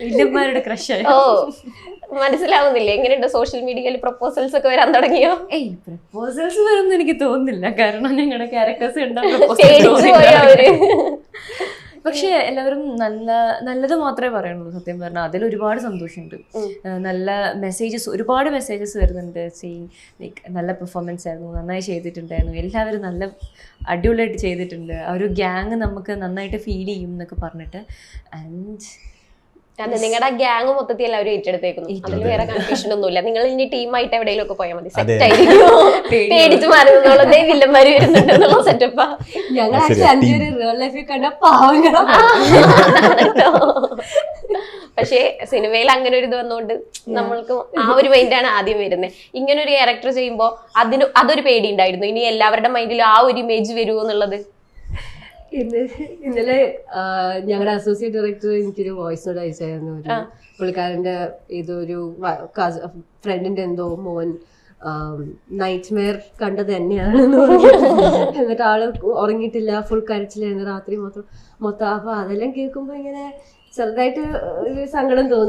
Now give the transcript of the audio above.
വില്ലന്മാരുടെ ക്രഷായി. ഓ മനസ്സിലാവുന്നില്ലേ? എങ്ങനെയുണ്ട് സോഷ്യൽ മീഡിയയിൽ പ്രപ്പോസൽസ് ഒക്കെ വരാൻ തുടങ്ങിയോ? ഏയ് പ്രപ്പോസൽസ് വരുമെന്ന് എനിക്ക് തോന്നുന്നില്ല, കാരണം ഞങ്ങളുടെ ക്യാരക്ടേഴ്സ് പേടിച്ചു പോയോ അവര്? പക്ഷെ എല്ലാവരും നല്ലത് മാത്രമേ പറയുള്ളൂ. സത്യം പറഞ്ഞാൽ അതിൽ ഒരുപാട് സന്തോഷമുണ്ട്. നല്ല മെസ്സേജസ്, ഒരുപാട് മെസ്സേജസ് വരുന്നുണ്ട്. ലൈക്ക് നല്ല പെർഫോമൻസ് ആയിരുന്നു, നന്നായി ചെയ്തിട്ടുണ്ടായിരുന്നു, എല്ലാവരും നല്ല അടിപൊളിയായിട്ട് ചെയ്തിട്ടുണ്ട്, ആ ഒരു ഗ്യാങ് നമുക്ക് നന്നായിട്ട് ഫീൽ ചെയ്യും എന്നൊക്കെ പറഞ്ഞിട്ട്. അതെ, നിങ്ങളുടെ ഗ്യാങ് മൊത്തത്തിൽ എല്ലാവരും ഏറ്റെടുത്തേക്കുന്നു. അതിൽ വേറെ കൺഫ്യൂഷൻ ഒന്നുമില്ല. നിങ്ങൾ ഇനി ടീമായിട്ട് എവിടെയെങ്കിലും ഒക്കെ പോയാൽ മതി, സെറ്റ് ആയിരിക്കും. പേടിച്ച് മാറുന്നുള്ളത് വില്ലന്മാര് വരുന്നുണ്ടെന്നുള്ള സെറ്റപ്പാ. ഞങ്ങൾ അഞ്ചൊരു റിയൽ ലൈഫിൽ കണ്ട പാവങ്ങളും. പക്ഷേ സിനിമയിൽ അങ്ങനെ ഒരു ഇത് വന്നുകൊണ്ട് നമ്മൾക്ക് ആ ഒരു മൈൻഡാണ് ആദ്യം വരുന്നത്. ഇങ്ങനെ ഒരു ക്യാരക്ടർ ചെയ്യുമ്പോൾ അതൊരു പേടി ഉണ്ടായിരുന്നു, ഇനി എല്ലാവരുടെ മൈൻഡിലും ആ ഒരു ഇമേജ് വരുമോ എന്നുള്ളത്. ഇന്നലെ ഞങ്ങളുടെ അസോസിയേറ്റ് ഡയറക്ടർ എനിക്കൊരു വോയിസ് നോട്ട് അയച്ചായിരുന്നു. ഒരു പുള്ളിക്കാരന്റെ ഇതൊരു ഫ്രണ്ടിന്റെ എന്തോ മോൻ നൈറ്റ് മെയർ കണ്ടത് തന്നെയാണെന്ന് പറഞ്ഞു. എന്നിട്ട് ആള് ഉറങ്ങിയിട്ടില്ല, ഫുൾ കരച്ചിലായിരുന്നു രാത്രി മൊത്തം. അപ്പൊ അതെല്ലാം കേൾക്കുമ്പോ ഇങ്ങനെ ചെറുതായിട്ട് ഒരു സങ്കടം തോന്നും.